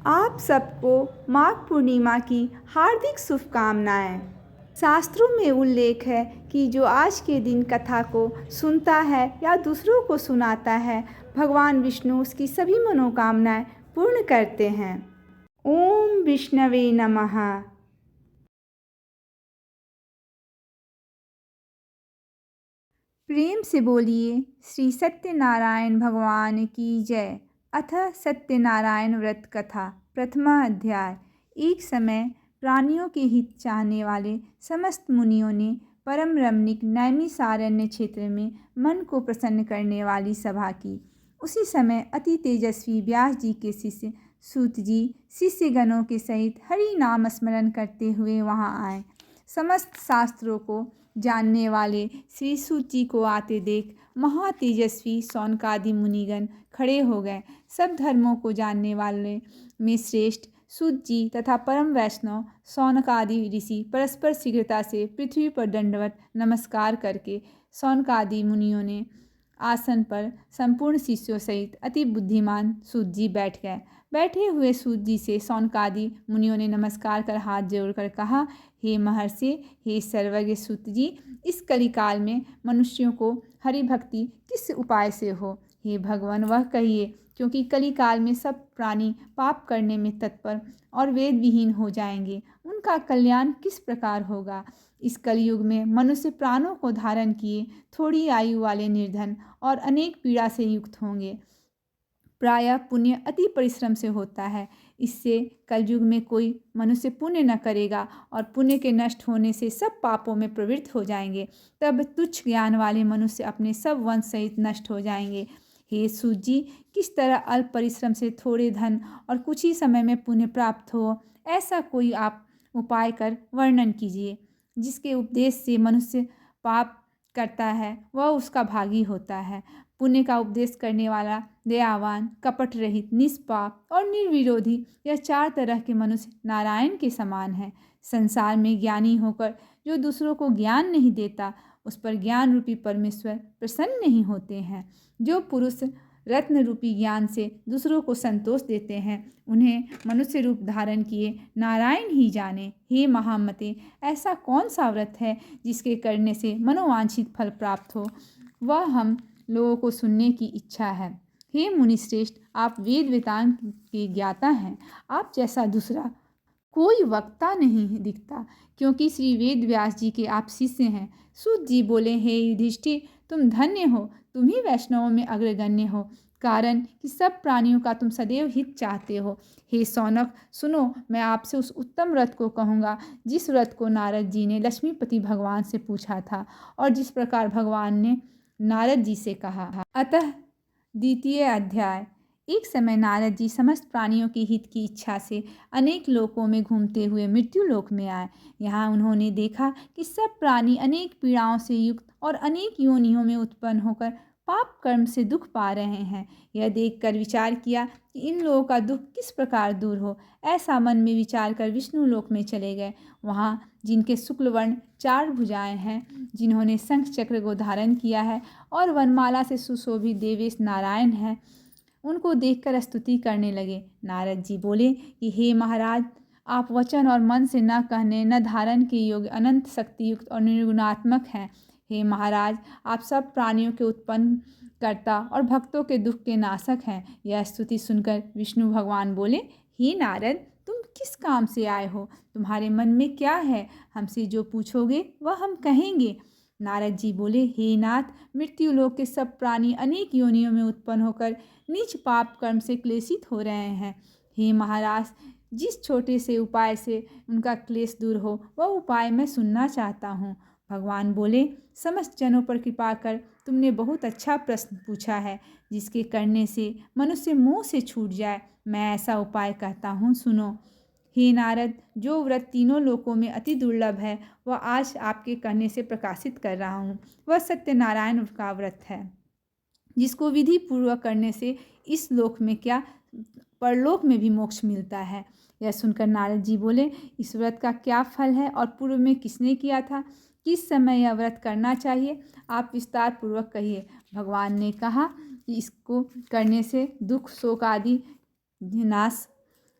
आप सबको माघ पूर्णिमा की हार्दिक शुभकामनाएं। शास्त्रों में उल्लेख है कि जो आज के दिन कथा को सुनता है या दूसरों को सुनाता है, भगवान विष्णु उसकी सभी मनोकामनाएं पूर्ण करते हैं। ओम विष्णवे नमः। प्रेम से बोलिए श्री सत्यनारायण भगवान की जय। अथ सत्यनारायण व्रत कथा प्रथमा अध्याय। एक समय प्राणियों के हित चाहने वाले समस्त मुनियों ने परम रमणीक नैमिषारण्य क्षेत्र में मन को प्रसन्न करने वाली सभा की। उसी समय अति तेजस्वी व्यास जी के शिष्य सूत जी शिष्यगणों के सहित हरि नाम स्मरण करते हुए वहां आए। समस्त शास्त्रों को जानने वाले श्री सूत जी को आते देख महातेजस्वी सौनकादि मुनिगण खड़े हो गए। सब धर्मों को जानने वाले में श्रेष्ठ सूत जी तथा परम वैष्णव सौनकादि ऋषि परस्पर शीघ्रता से पृथ्वी पर दंडवत नमस्कार करके सौनकादि मुनियों ने आसन पर संपूर्ण शिष्यों सहित अति बुद्धिमान सूत जी बैठ गए। बैठे हुए सूत जी से सौनकादि मुनियों ने नमस्कार कर हाथ जोड़कर कहा, हे महर्षि, हे सर्वज्ञ सूत जी, इस कलिकाल में मनुष्यों को हरि भक्ति किस उपाय से हो? हे भगवान, वह कहिए, क्योंकि कलिकाल में सब प्राणी पाप करने में तत्पर और वेद विहीन हो जाएंगे। उनका कल्याण किस प्रकार होगा? इस कलयुग में मनुष्य प्राणों को धारण किए थोड़ी आयु वाले निर्धन और अनेक पीड़ा से युक्त होंगे। प्रायः पुण्य अति परिश्रम से होता है। इससे कलयुग में कोई मनुष्य पुण्य न करेगा और पुण्य के नष्ट होने से सब पापों में प्रवृत्त हो जाएंगे। तब तुच्छ ज्ञान वाले मनुष्य अपने सब वंश सहित नष्ट हो जाएंगे। हे सूत जी, किस तरह अल्प परिश्रम से थोड़े धन और कुछ ही समय में पुण्य प्राप्त हो, ऐसा कोई आप उपाय कर वर्णन कीजिए। जिसके उपदेश से मनुष्य पाप करता है वह उसका भागी होता है। पुण्य का उपदेश करने वाला दयावान, कपट रहित, निष्पाप और निर्विरोधी, यह चार तरह के मनुष्य नारायण के समान है। संसार में ज्ञानी होकर जो दूसरों को ज्ञान नहीं देता, उस पर ज्ञान रूपी परमेश्वर प्रसन्न नहीं होते हैं। जो पुरुष रत्न रूपी ज्ञान से दूसरों को संतोष देते हैं, उन्हें मनुष्य रूप धारण किए नारायण ही जाने। हे महामते, ऐसा कौन सा व्रत है जिसके करने से मनोवांछित फल प्राप्त हो? वह हम लोगों को सुनने की इच्छा है। हे मुनिश्रेष्ठ, आप वेद वेदांत के ज्ञाता हैं। आप जैसा दूसरा कोई वक्ता नहीं दिखता, क्योंकि श्री वेद व्यास जी के आप शिष्य हैं। सूत जी बोले, हे युधिष्ठिर, तुम धन्य हो, तुम ही वैष्णवों में अग्रगण्य हो, कारण कि सब प्राणियों का तुम सदैव हित चाहते हो। हे सौनक, सुनो, मैं आपसे उस उत्तम व्रत को कहूँगा जिस व्रत को नारद जी ने लक्ष्मीपति भगवान से पूछा था और जिस प्रकार भगवान ने नारद जी से कहा। अतः द्वितीय अध्याय। एक समय नारद जी समस्त प्राणियों के हित की इच्छा से अनेक लोकों में घूमते हुए मृत्यु लोक में आए। यहाँ उन्होंने देखा कि सब प्राणी अनेक पीड़ाओं से युक्त और अनेक योनियों में उत्पन्न होकर पाप कर्म से दुख पा रहे हैं। यह देखकर विचार किया कि इन लोगों का दुख किस प्रकार दूर हो। ऐसा मन में विचार कर विष्णु लोक में चले गए। वहाँ जिनके शुक्ल वर्ण 4 भुजाएं हैं, जिन्होंने शंख चक्र को धारण किया है और वनमाला से सुशोभित देवेश नारायण हैं, उनको देखकर स्तुति करने लगे। नारद जी बोले कि हे महाराज, आप वचन और मन से न कहने न धारण के योग्य अनंत शक्तियुक्त और निर्गुणात्मक हैं। हे महाराज, आप सब प्राणियों के उत्पन्न करता और भक्तों के दुख के नाशक हैं। यह स्तुति सुनकर विष्णु भगवान बोले, हे नारद, तुम किस काम से आए हो? तुम्हारे मन में क्या है? हमसे जो पूछोगे वह हम कहेंगे। नारद जी बोले, हे नाथ, मृत्यु लोक के सब प्राणी अनेक योनियों में उत्पन्न होकर नीच पाप कर्म से क्लेशित हो रहे हैं। हे महाराज, जिस छोटे से उपाय से उनका क्लेश दूर हो वह उपाय मैं सुनना चाहता हूँ। भगवान बोले, समस्त जनों पर कृपा कर तुमने बहुत अच्छा प्रश्न पूछा है, जिसके करने से मनुष्य मोह से छूट जाए। मैं ऐसा उपाय कहता हूँ, सुनो। हे नारद, जो व्रत तीनों लोकों में अति दुर्लभ है वह आज आपके कहने से प्रकाशित कर रहा हूँ। वह सत्यनारायण का व्रत है, जिसको विधि पूर्वक करने से इस लोक में क्या परलोक में भी मोक्ष मिलता है। यह सुनकर नारद जी बोले, इस व्रत का क्या फल है और पूर्व में किसने किया था? किस समय यह व्रत करना चाहिए? आप विस्तार पूर्वक कहिए। भगवान ने कहा कि इसको करने से दुख शोक आदि नाश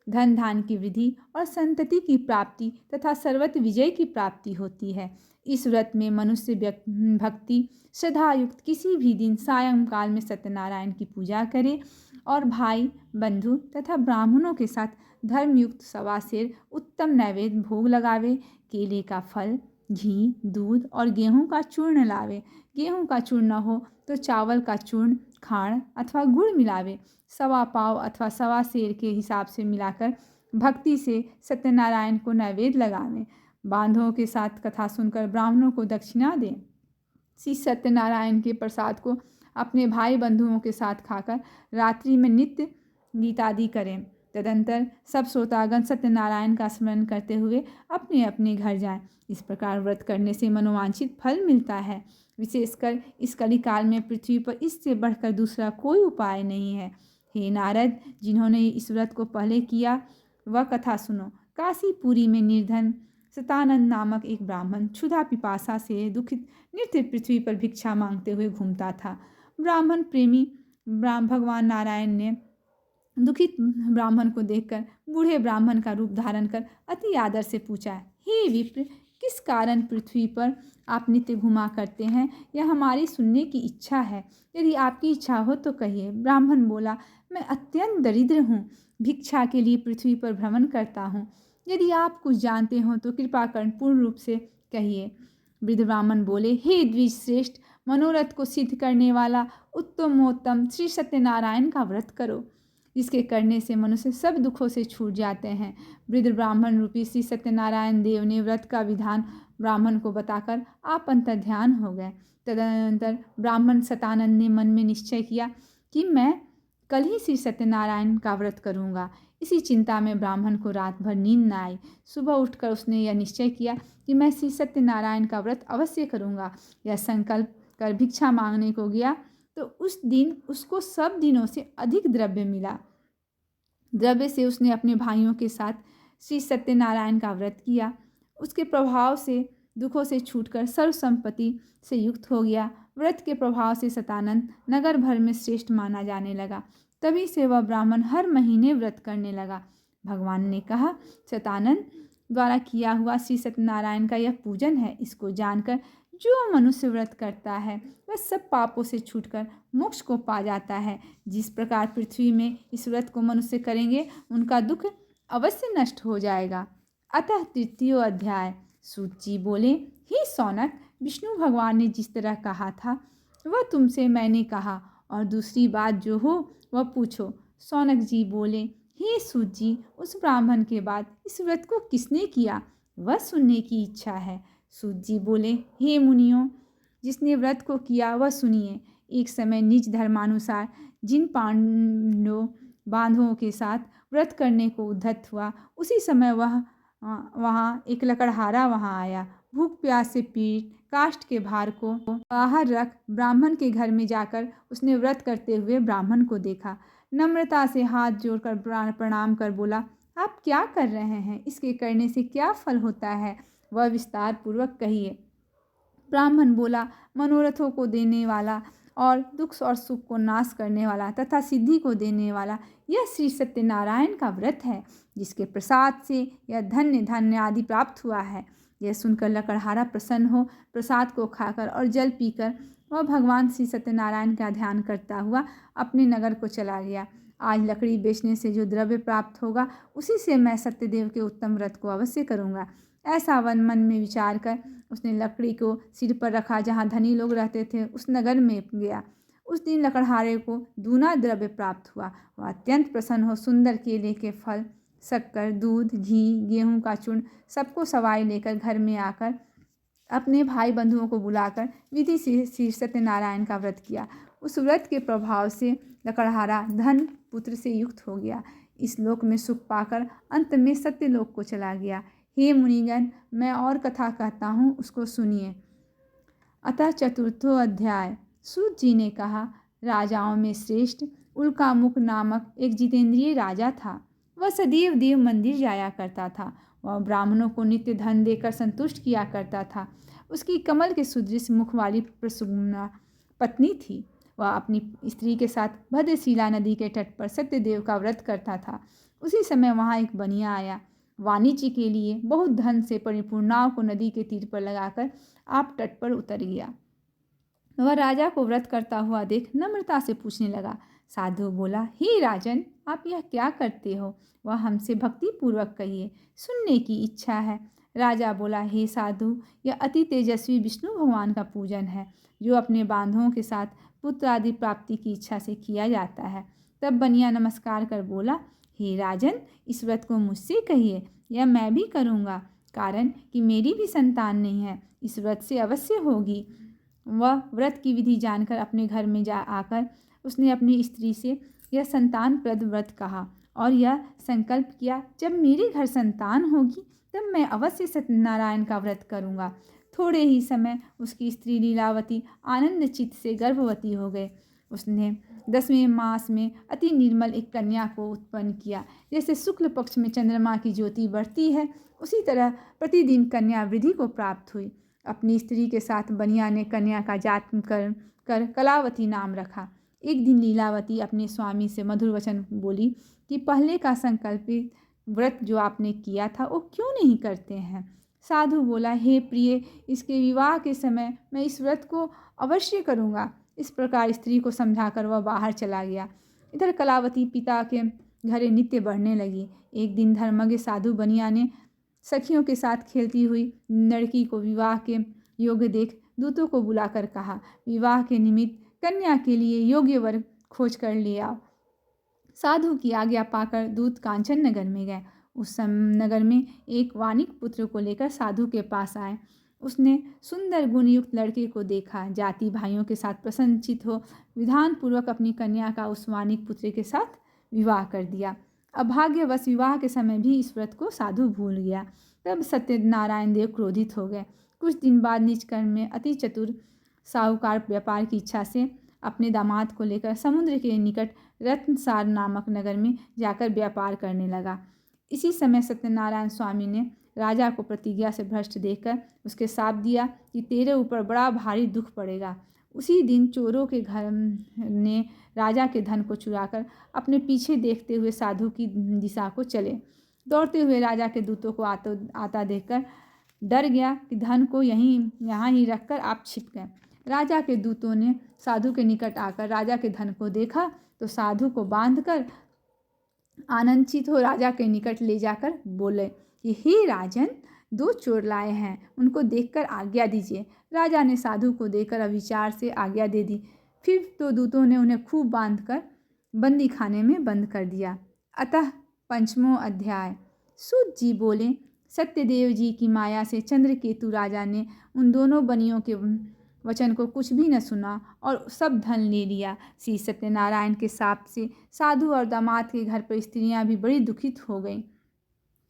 धन धान की वृद्धि और संतति की प्राप्ति तथा सर्वत्र विजय की प्राप्ति होती है। इस व्रत में मनुष्य भक्ति श्रद्धा युक्त किसी भी दिन सायंकाल में सत्यनारायण की पूजा करे और भाई बंधु तथा ब्राह्मणों के साथ धर्मयुक्त सवा सेर उत्तम नैवेद्य भोग लगावे, केले का फल, घी, दूध और गेहूं का चूर्ण लावे। गेहूं का चूर्ण न हो तो चावल का चूर्ण, खांड अथवा गुड़ मिलावे। सवा पाव अथवा सवा सेर के हिसाब से मिलाकर भक्ति से सत्यनारायण को नैवेद्य लगावें। बांधवों के साथ कथा सुनकर ब्राह्मणों को दक्षिणा दें। श्री सत्यनारायण के प्रसाद को अपने भाई बंधुओं के साथ खाकर रात्रि में नित्य गीतादि करें। तदंतर सब श्रोतागण सत्यनारायण का स्मरण करते हुए अपने अपने घर जाएं। इस प्रकार व्रत करने से मनोवांछित फल मिलता है। विशेषकर इस कलिकाल में पृथ्वी पर इससे बढ़कर दूसरा कोई उपाय नहीं है। हे नारद, जिन्होंने इस व्रत को पहले किया वह कथा सुनो। काशीपुरी में निर्धन सतानंद नामक एक ब्राह्मण क्षुधा पिपासा से दुखित नित्य पृथ्वी पर भिक्षा मांगते हुए घूमता था। ब्राह्मण प्रेमी भगवान नारायण ने दुखित ब्राह्मण को देखकर बूढ़े ब्राह्मण का रूप धारण कर अति आदर से पूछा, हे विप्र, किस कारण पृथ्वी पर आप नित्य घुमा करते हैं? यह हमारी सुनने की इच्छा है। यदि आपकी इच्छा हो तो कहिए। ब्राह्मण बोला, मैं अत्यंत दरिद्र हूँ, भिक्षा के लिए पृथ्वी पर भ्रमण करता हूँ। यदि आप कुछ जानते हो तो कृपा कर पूर्ण रूप से कहिए। वृद्ध ब्राह्मण बोले, हे द्विज श्रेष्ठ, मनोरथ को सिद्ध करने वाला उत्तमोत्तम श्री सत्यनारायण का व्रत करो, जिसके करने से मनुष्य सब दुखों से छूट जाते हैं। वृद्ध ब्राह्मण रूपी श्री सत्यनारायण देव ने व्रत का विधान ब्राह्मण को बताकर आप अंतर्ध्यान हो गए। तदनंतर ब्राह्मण सतानंद ने मन में निश्चय किया कि मैं कल ही श्री सत्यनारायण का व्रत करूँगा। इसी चिंता में ब्राह्मण को रात भर नींद न आई। सुबह उठकर उसने यह निश्चय किया कि मैं श्री सत्यनारायण का व्रत अवश्य करूँगा। यह संकल्प कर भिक्षा मांगने को गया तो उस दिन उसको सब दिनों से अधिक द्रव्य मिला। द्रव्य से उसने अपने भाइयों के साथ श्री सत्यनारायण का व्रत किया। उसके प्रभाव से दुखों से छूटकर सर्व संपत्ति से युक्त हो गया। व्रत के प्रभाव से सतानंद नगर भर में श्रेष्ठ माना जाने लगा। तभी से वह ब्राह्मण हर महीने व्रत करने लगा। भगवान ने कहा, सतानंद द्वारा किया हुआ श्री सत्यनारायण का यह पूजन है। इसको जानकर जो मनुष्य व्रत करता है वह सब पापों से छूटकर मोक्ष को पा जाता है। जिस प्रकार पृथ्वी में इस व्रत को मनुष्य करेंगे उनका दुख अवश्य नष्ट हो जाएगा। अतः तृतीय अध्याय। सूत जी बोले, हे सौनक, विष्णु भगवान ने जिस तरह कहा था वह तुमसे मैंने कहा, और दूसरी बात जो हो वह पूछो। सौनक जी बोले, हे सूत जी, उस ब्राह्मण के बाद इस व्रत को किसने किया वह सुनने की इच्छा है। सूत जी बोले, हे मुनियों, जिसने व्रत को किया वह सुनिए। एक समय निज धर्मानुसार जिन पांडव बांधवों के साथ व्रत करने को उद्धत हुआ, उसी समय वहाँ एक लकड़हारा वहाँ आया। भूख प्यास से पीड़ित काष्ठ के भार को बाहर रख ब्राह्मण के घर में जाकर उसने व्रत करते हुए ब्राह्मण को देखा। नम्रता से हाथ जोड़कर प्रणाम कर बोला, आप क्या कर रहे हैं? इसके करने से क्या फल होता है वह विस्तार पूर्वक कहिए। ब्राह्मण बोला, मनोरथों को देने वाला और दुख और सुख को नाश करने वाला तथा सिद्धि को देने वाला यह श्री सत्यनारायण का व्रत है, जिसके प्रसाद से यह धन्य धान्य आदि प्राप्त हुआ है। यह सुनकर लकड़हारा प्रसन्न हो प्रसाद को खाकर और जल पीकर वह भगवान श्री सत्यनारायण का ध्यान करता हुआ अपने नगर को चला गया। आज लकड़ी बेचने से जो द्रव्य प्राप्त होगा उसी से मैं सत्यदेव के उत्तम व्रत को अवश्य करूँगा। ऐसा मन में विचार कर उसने लकड़ी को सिर पर रखा जहाँ धनी लोग रहते थे उस नगर में गया। उस दिन लकड़हारे को दूना द्रव्य प्राप्त हुआ। वह अत्यंत प्रसन्न हो सुंदर केले के फल, शक्कर, दूध, घी, गेहूं का चूर्ण सबको सवाई लेकर घर में आकर अपने भाई बंधुओं को बुलाकर विधि से श्री सत्यनारायण का व्रत किया। उस व्रत के प्रभाव से लकड़हारा धन पुत्र से युक्त हो गया। इस लोक में सुख पाकर अंत में सत्यलोक को चला गया। हे मुनिगण, मैं और कथा कहता हूँ, उसको सुनिए। अतः चतुर्थो अध्याय। सूत जी ने कहा, राजाओं में श्रेष्ठ उल्कामुख नामक एक जितेंद्रिय राजा था। वह सदैव देव मंदिर जाया करता था। वह ब्राह्मणों को नित्य धन देकर संतुष्ट किया करता था। उसकी कमल के सुदृश मुख वाली प्रसुम्ना पत्नी थी। वह अपनी स्त्री के साथ भद्रशिला नदी के तट पर सत्यदेव का व्रत करता था। उसी समय वहाँ एक बनिया आया। वाणिज्य के लिए बहुत धन से परिपूर्ण नाव को नदी के तीर पर लगाकर आप तट पर उतर गया। वह राजा को व्रत करता हुआ देख नम्रता से पूछने लगा। साधु बोला, हे राजन, आप यह क्या करते हो? वह हमसे भक्ति पूर्वक कहिए, सुनने की इच्छा है। राजा बोला, हे साधु, यह अति तेजस्वी विष्णु भगवान का पूजन है, जो अपने बांधवों के साथ पुत्र आदि प्राप्ति की इच्छा से किया जाता है। तब बनिया नमस्कार कर बोला, हे राजन, इस व्रत को मुझसे कहिए, यह मैं भी करूँगा, कारण कि मेरी भी संतान नहीं है, इस व्रत से अवश्य होगी। वह व्रत की विधि जानकर अपने घर में जा आकर उसने अपनी स्त्री से यह संतानप्रद व्रत कहा और यह संकल्प किया, जब मेरे घर संतान होगी तब मैं अवश्य सत्यनारायण का व्रत करूँगा। थोड़े ही समय उसकी स्त्री लीलावती आनंद चित्त से गर्भवती हो गए। उसने 10वें मास में अति निर्मल एक कन्या को उत्पन्न किया। जैसे शुक्ल पक्ष में चंद्रमा की ज्योति बढ़ती है, उसी तरह प्रतिदिन कन्या वृद्धि को प्राप्त हुई। अपनी स्त्री के साथ बनिया ने कन्या का जात कर कलावती नाम रखा। एक दिन लीलावती अपने स्वामी से मधुर वचन बोली कि पहले का संकल्पित व्रत जो आपने किया था वो क्यों नहीं करते हैं? साधु बोला, हे प्रिय, इसके विवाह के समय मैं इस व्रत को अवश्य करूँगा। इस प्रकार स्त्री को समझाकर वह बाहर चला गया। इधर कलावती पिता के घरे नित्य बढ़ने लगी। एक दिन धर्मज्ञ साधु बनिया ने सखियों के साथ खेलती हुई लड़की को विवाह के योग्य देख दूतों को बुलाकर कहा, विवाह के निमित्त कन्या के लिए योग्य वर खोज कर ले आओ। साधु की आज्ञा पाकर दूत कांचन नगर में गए। उस नगर में एक वाणिक पुत्र को लेकर साधु के पास आए। उसने सुंदर गुणयुक्त लड़के को देखा, जाति भाइयों के साथ प्रसन्नचित हो विधान पूर्वक अपनी कन्या का उस वाणिक पुत्र के साथ विवाह कर दिया। अभाग्यवश विवाह के समय भी इस व्रत को साधु भूल गया। तब सत्यनारायण देव क्रोधित हो गए। कुछ दिन बाद निज कर्म में अति चतुर साहूकार व्यापार की इच्छा से अपने दामाद को लेकर समुद्र के निकट रत्नसार नामक नगर में जाकर व्यापार करने लगा। इसी समय सत्यनारायण स्वामी ने राजा को प्रतिज्ञा से भ्रष्ट देखकर उसके शाप दिया कि तेरे ऊपर बड़ा भारी दुख पड़ेगा। उसी दिन चोरों के घर ने राजा के धन को चुराकर अपने पीछे देखते हुए साधु की दिशा को चले। दौड़ते हुए राजा के दूतों को आता देखकर डर गया कि धन को यहाँ ही रखकर आप छिप गए। राजा के दूतों ने साधु के निकट आकर राजा के धन को देखा तो साधु को बांधकर आनंदित हो राजा के निकट ले जाकर बोले कि हे राजन, 2 चोर लाए हैं, उनको देखकर आज्ञा दीजिए। राजा ने साधु को देखकर अविचार से आज्ञा दे दी। फिर तो दूतों ने उन्हें खूब बांधकर बंदी खाने में बंद कर दिया। अतः 5वां अध्याय। सूत जी बोले, सत्यदेव जी की माया से चंद्रकेतु राजा ने उन दोनों बनियों के वचन को कुछ भी न सुना और सब धन ले लिया। श्री सत्यनारायण के शाप से साधु और दामाद के घर पर स्त्रियां भी बड़ी दुखित हो गईं।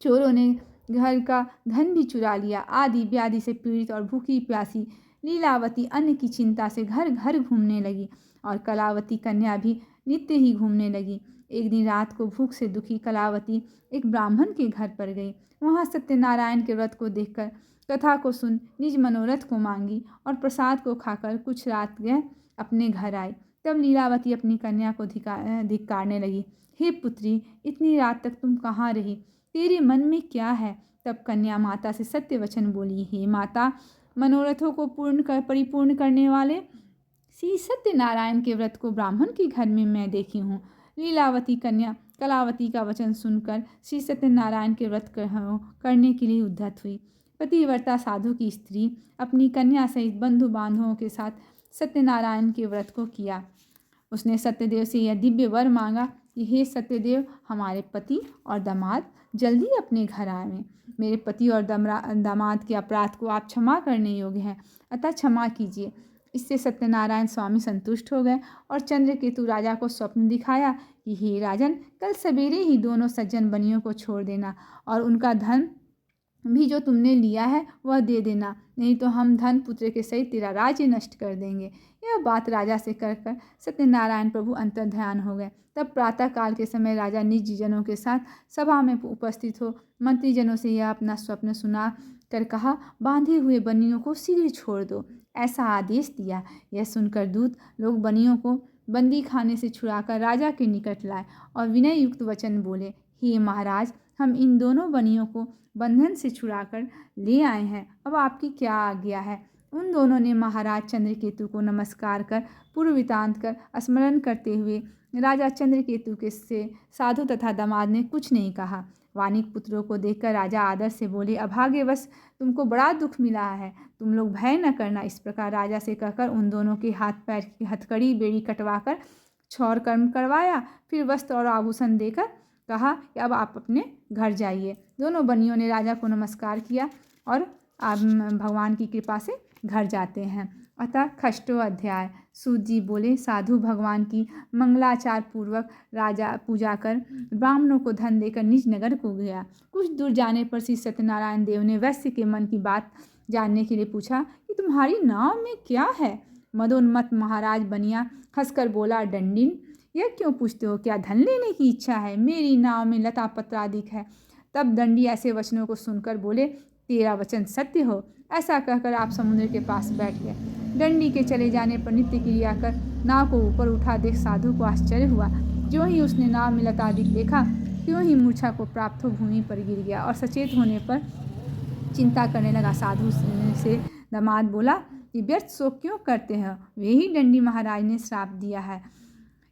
चोरों ने घर का धन भी चुरा लिया। आदि व्याधि से पीड़ित और भूखी प्यासी लीलावती अन्न की चिंता से घर घर घूमने लगी और कलावती कन्या भी नित्य ही घूमने लगी। एक दिन रात को भूख से दुखी कलावती एक ब्राह्मण के घर पर गई। वहाँ सत्यनारायण के व्रत को देखकर कथा को सुन निज मनोरथ को मांगी और प्रसाद को खाकर कुछ रात गए अपने घर आई। तब लीलावती अपनी कन्या को धिक्कारने लगी, हे पुत्री, इतनी रात तक तुम कहाँ रही? तेरे मन में क्या है? तब कन्या माता से सत्य वचन बोली, हे माता, मनोरथों को परिपूर्ण करने वाले श्री सत्यनारायण के व्रत को ब्राह्मण के घर में मैं देखी हूँ। लीलावती कन्या कलावती का वचन सुनकर श्री सत्यनारायण के व्रत करने के लिए उद्यत हुई। पतिव्रता साधु की स्त्री अपनी कन्या सहित बंधु बांधवों के साथ सत्यनारायण के व्रत को किया। उसने सत्यदेव से यह दिव्य वर मांगा कि हे सत्यदेव, हमारे पति और दामाद जल्दी अपने घर आएं। मेरे पति और दामाद के अपराध को आप क्षमा करने योग्य हैं, अतः क्षमा कीजिए। इससे सत्यनारायण स्वामी संतुष्ट हो गए और चंद्रकेतु राजा को स्वप्न दिखाया कि हे राजन, कल सवेरे ही दोनों सज्जन बनियों को छोड़ देना और उनका धन भी जो तुमने लिया है वह दे देना, नहीं तो हम धन पुत्र के सहित तेरा राज्य नष्ट कर देंगे। यह बात राजा से कर सत्यनारायण प्रभु अंतर्ध्यान हो गए। तब प्रातः काल के समय राजा निज जनों के साथ सभा में उपस्थित हो मंत्रीजनों से यह अपना स्वप्न सुना कर कहा, बांधे हुए बनियों को शीघ्र छोड़ दो, ऐसा आदेश दिया। यह सुनकर दूत लोग बनियों को बंदी खाने से छुड़ाकर राजा के निकट लाए और विनय युक्त वचन बोले, हे महाराज, हम इन दोनों बनियों को बंधन से छुड़ाकर ले आए हैं, अब आपकी क्या आज्ञा है। उन दोनों ने महाराज चंद्रकेतु को नमस्कार कर पूर्व वृत्तांत कर स्मरण करते हुए राजा चंद्रकेतु के से साधु तथा दामाद ने कुछ नहीं कहा। वानिक पुत्रों को देखकर राजा आदर से बोले, अभाग्यवश तुमको बड़ा दुख मिला है, तुम लोग भय न करना। इस प्रकार राजा से कहकर उन दोनों के हाथ पैर की हथकड़ी बेड़ी कटवाकर क्षौर कर्म करवाया। फिर वस्त्र और आभूषण देकर कहा कि अब आप अपने घर जाइए। दोनों बनियों ने राजा को नमस्कार किया और भगवान की कृपा से घर जाते हैं। अतः खष्टो अध्याय। सूत जी बोले, साधु भगवान की मंगलाचार पूर्वक राजा पूजा कर ब्राह्मणों को धन देकर निज नगर को गया। कुछ दूर जाने पर श्री सत्यनारायण देव ने वैश्य के मन की बात जानने के लिए पूछा कि तुम्हारी नाव में क्या है। मदोन्मत्त महाराज बनिया हंसकर बोला, डंडिन, यह क्यों पूछते हो, क्या धन लेने की इच्छा है? मेरी नाव में लता पत्रादिक है। तब दंडी ऐसे वचनों को सुनकर बोले, तेरा वचन सत्य हो। ऐसा कहकर आप समुद्र के पास बैठ गए। डंडी के चले जाने पर नित्य क्रिया कर नाव को ऊपर उठा देख साधु को आश्चर्य हुआ। जो ही उसने नाव में लतादिक देखा, त्यों ही मूर्छा को प्राप्त हो भूमि पर गिर गया और सचेत होने पर चिंता करने लगा। साधु से दामाद बोला कि व्यर्थ शोक क्यों करते हैं, वे ही डंडी महाराज ने श्राप दिया है,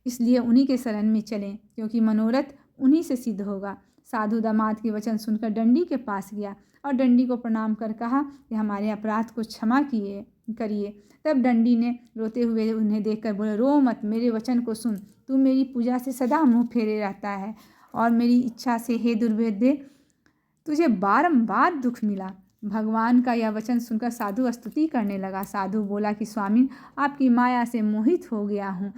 इसलिए उन्हीं के शरण में चलें, क्योंकि मनोरथ उन्हीं से सिद्ध होगा। साधु दामाद के वचन सुनकर डंडी के पास गया और डंडी को प्रणाम कर कहा कि हमारे अपराध को क्षमा करिए। तब डंडी ने रोते हुए उन्हें देखकर बोले, रो मत, मेरे वचन को सुन। तू मेरी पूजा से सदा मुँह फेरे रहता है और मेरी इच्छा से हे दुर्भेद्य तुझे बारंबार दुख मिला। भगवान का यह वचन सुनकर साधु स्तुति करने लगा। साधु बोला कि स्वामी, आपकी माया से मोहित हो गया हूँ,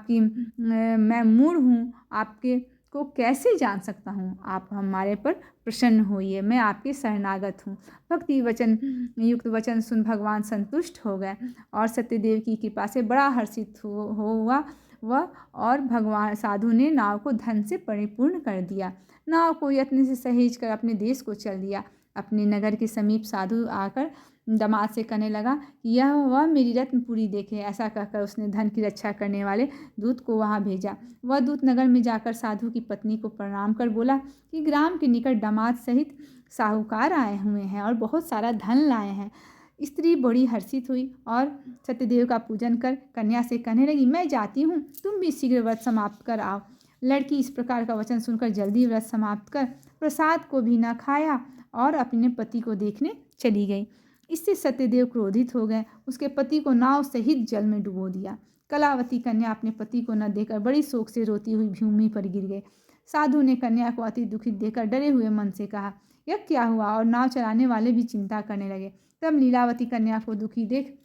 मैं मूढ़ हूँ, आपके को कैसे जान सकता हूँ। आप हमारे पर प्रसन्न होइए, मैं आपके शरणागत हूँ। भक्ति वचन युक्त वचन सुन भगवान संतुष्ट हो गए और सत्यदेव की कृपा से बड़ा हर्षित हुआ वह, और भगवान साधु ने नाव को धन से परिपूर्ण कर दिया। नाव को यत्न से सहेज कर अपने देश को चल दिया। अपने नगर के समीप साधु आकर दामाद से कहने लगा कि यह वह मेरी रत्नपुरी देखे। ऐसा कहकर उसने धन की रक्षा करने वाले दूत को वहां भेजा। वह दूत नगर में जाकर साधु की पत्नी को प्रणाम कर बोला कि ग्राम के निकट दामाद सहित साहूकार आए हुए हैं और बहुत सारा धन लाए हैं। स्त्री बड़ी हर्षित हुई और सत्यदेव का पूजन कर कन्या से कहने लगी, मैं जाती हूँ, तुम भी शीघ्र व्रत समाप्त कर आओ। लड़की इस प्रकार का वचन सुनकर जल्दी व्रत समाप्त कर प्रसाद को भी न खाया और अपने पति को देखने चली गई। इससे सत्यदेव क्रोधित हो गए, उसके पति को नाव सहित जल में डुबो दिया। कलावती कन्या अपने पति को न देखकर बड़ी शोक से रोती हुई भूमि पर गिर गई। साधु ने कन्या को अति दुखित देखकर डरे हुए मन से कहा, यह क्या हुआ, और नाव चलाने वाले भी चिंता करने लगे। तब लीलावती कन्या को दुखी देख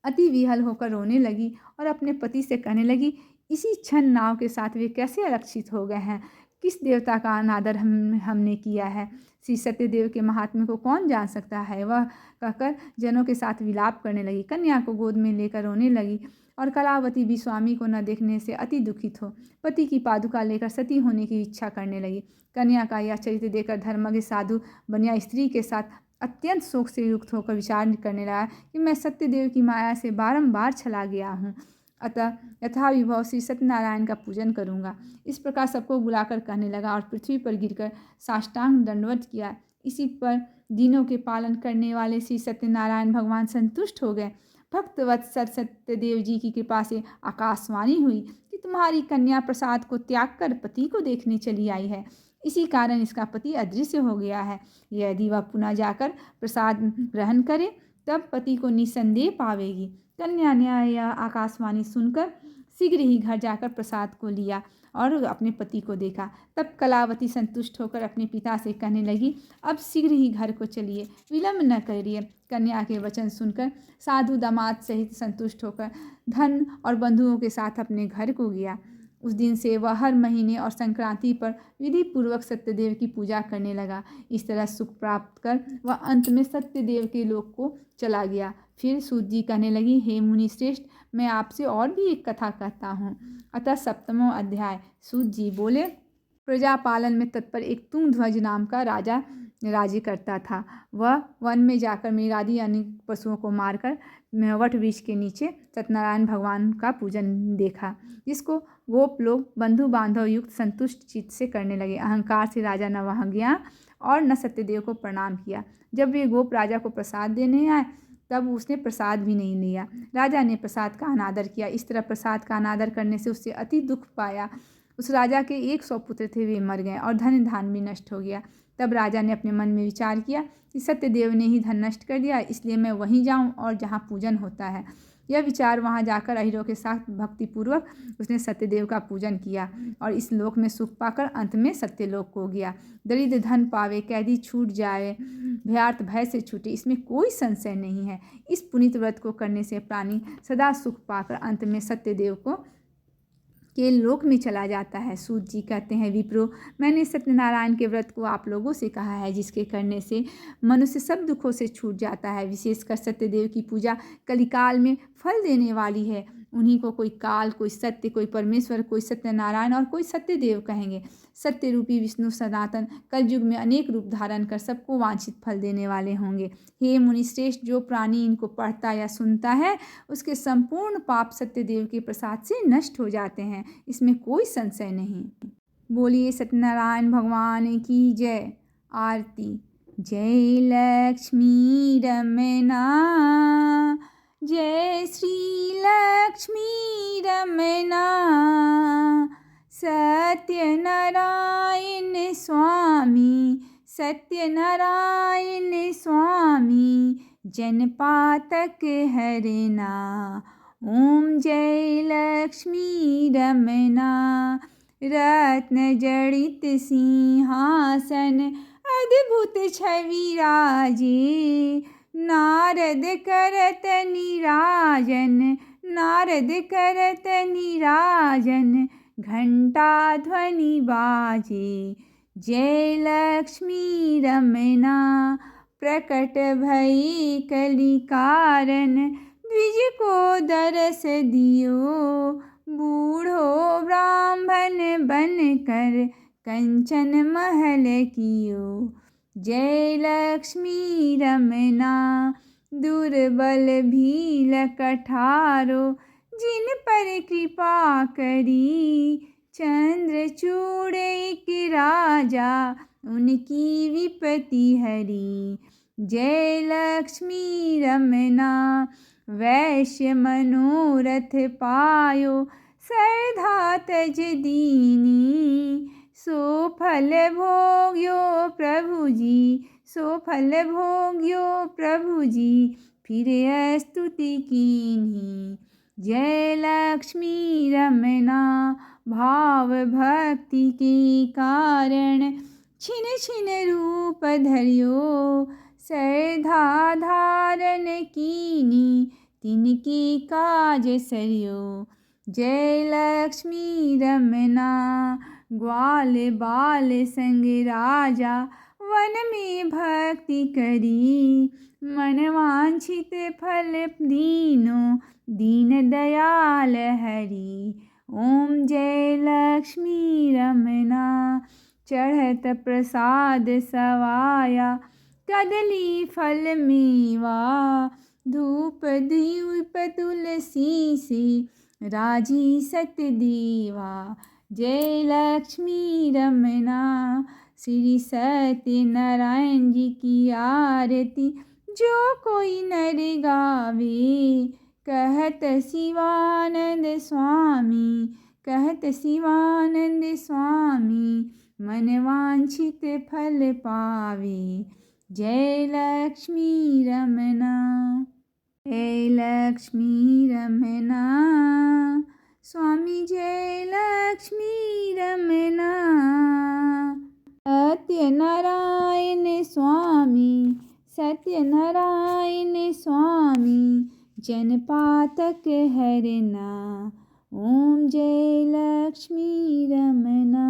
अति विहल होकर रोने लगी और अपने पति से कहने लगी, इसी क्षण नाव के साथ वे कैसे आरक्षित हो गए हैं, किस देवता का अनादर हमने किया है। श्री सत्यदेव के महात्म्य को कौन जान सकता है। वह कहकर जनों के साथ विलाप करने लगी। कन्या को गोद में लेकर रोने लगी और कलावती भी स्वामी को न देखने से अति दुखित हो पति की पादुका लेकर सती होने की इच्छा करने लगी। कन्या का यह चरित्र देखकर धर्मज्ञ साधु बनिया स्त्री के साथ अत्यंत शोक से युक्त होकर विचार करने लगा कि मैं सत्यदेव की माया से बारंबार छला गया हूँ, अतः यथाविभव श्री सत्यनारायण का पूजन करूँगा। इस प्रकार सबको बुलाकर कहने लगा और पृथ्वी पर गिरकर साष्टांग दंडवत किया। इसी पर दिनों के पालन करने वाले श्री सत्यनारायण भगवान संतुष्ट हो गए। भक्तवत्सल सत्यदेव जी की कृपा से आकाशवाणी हुई कि तुम्हारी कन्या प्रसाद को त्याग कर पति को देखने चली आई है, इसी कारण इसका पति अदृश्य हो गया है। यदि वह पुनः जाकर प्रसाद ग्रहण करे तब पति को निसंदेह पावेगी। कन्या ने यह आकाशवाणी सुनकर शीघ्र ही घर जाकर प्रसाद को लिया और अपने पति को देखा। तब कलावती संतुष्ट होकर अपने पिता से कहने लगी, अब शीघ्र ही घर को चलिए, विलम्ब न करिए। कन्या के वचन सुनकर साधु दामाद सहित संतुष्ट होकर धन और बंधुओं के साथ अपने घर को गया। उस दिन से वह हर महीने और संक्रांति पर विधि पूर्वक सत्यदेव की पूजा करने लगा। इस तरह सुख प्राप्त कर वह अंत में सत्यदेव के लोक को चला गया। फिर सूत जी कहने लगी, हे मुनि श्रेष्ठ, मैं आपसे और भी एक कथा कहता हूँ। अतः 7वां अध्याय। सूत जी बोले, प्रजा पालन में तत्पर एक तुंगध्वज नाम का राजा राज्य करता था। वह वन में जाकर मेरादी यानी पशुओं को मारकर वट वृक्ष के नीचे सत्यनारायण भगवान का पूजन देखा, जिसको गोप लोग बंधु बांधव युक्त संतुष्ट चित्त से करने लगे। अहंकार से राजा न वहाँ गया और न सत्यदेव को प्रणाम किया। जब वे गोप राजा को प्रसाद देने आए तब उसने प्रसाद भी नहीं लिया। राजा ने प्रसाद का अनादर किया। इस तरह प्रसाद का अनादर करने से उससे अति दुख पाया। उस राजा के 100 पुत्र थे, वे मर गए और धन धान भी नष्ट हो गया। तब राजा ने अपने मन में विचार किया कि सत्यदेव ने ही धन नष्ट कर दिया, इसलिए मैं वहीं जाऊं और जहां पूजन होता है। यह विचार वहां जाकर अहिरों के साथ भक्तिपूर्वक उसने सत्यदेव का पूजन किया और इस लोक में सुख पाकर अंत में सत्यलोक को गया। दरिद्र धन पावे, कैदी छूट जाए, भयार्थ भय से छूटे, इसमें कोई संशय नहीं है। इस पुनीत व्रत को करने से प्राणी सदा सुख पाकर अंत में सत्यदेव को के लोक में चला जाता है। सूत जी कहते हैं, विप्रो, मैंने सत्यनारायण के व्रत को आप लोगों से कहा है, जिसके करने से मनुष्य सब दुखों से छूट जाता है। विशेषकर सत्यदेव की पूजा कलिकाल में फल देने वाली है। उन्हीं को कोई काल, कोई सत्य, कोई परमेश्वर, कोई सत्यनारायण और कोई सत्यदेव कहेंगे। सत्य रूपी विष्णु सनातन कलयुग में अनेक रूप धारण कर सबको वांछित फल देने वाले होंगे। हे मुनिश्रेष्ठ, जो प्राणी इनको पढ़ता या सुनता है उसके संपूर्ण पाप सत्यदेव के प्रसाद से नष्ट हो जाते हैं, इसमें कोई संशय नहीं। बोलिए सत्यनारायण भगवान की जय। आरती। जय लक्ष्मी रमना, जय श्री लक्ष्मी रमना, सत्यनारायण स्वामी, सत्यनारायण स्वामी, जनपातक हरना। ओम जय लक्ष्मी रमना, रत्न जड़ित सिंहासन, अद्भुत छवि राजे, नारद करत निराजन, नारद करत निराजन, घंटा ध्वनि बाजे। जय लक्ष्मी रमना, प्रकट भई कलि कारण, द्विज को दरस दियो, बूढ़ो ब्राह्मण बन कर कंचन महल कियो। जय लक्ष्मी रमना, दुर्बल भील कठारो, जिन पर कृपा करी, चंद्रचूड़ एक राजा, उनकी विपत्ति हरी। जय लक्ष्मी रमना, वैश्य मनोरथ पायो, श्रद्धा तज दीनी, सो फल भोग्यो प्रभु जी, सो फल भोग्यो प्रभु जी, फिर स्तुति कीन्ही। जय लक्ष्मी रमना, भाव भक्ति के कारण, छिन छिन रूप धरियो, श्रद्धा धारण कीनी, तिनके काज सरियो। जय लक्ष्मी रमना, ग्वाल बाल संग राजा, वन में भक्ति करी, मन वांछित फल दीनो, दीन दयाल हरि। ओम जय लक्ष्मी रमना, चढ़त प्रसाद सवाया, कदली फल मेवा, धूप दीप तुलसी से, राजी सतदेवा। जय लक्ष्मी रमना, श्री सत्यनारायण जी की आरती, जो कोई नर गावे, कहत शिवानंद स्वामी, कहत शिवानंद स्वामी, मन वांछित फल पावे। जय लक्ष्मी रमना, जय लक्ष्मी रमना, स्वामी जय लक्ष्मी रमना। सत्यनारायण स्वामी, सत्यनारायण स्वामी, जनपातक हरना। ओम जय लक्ष्मी रमना।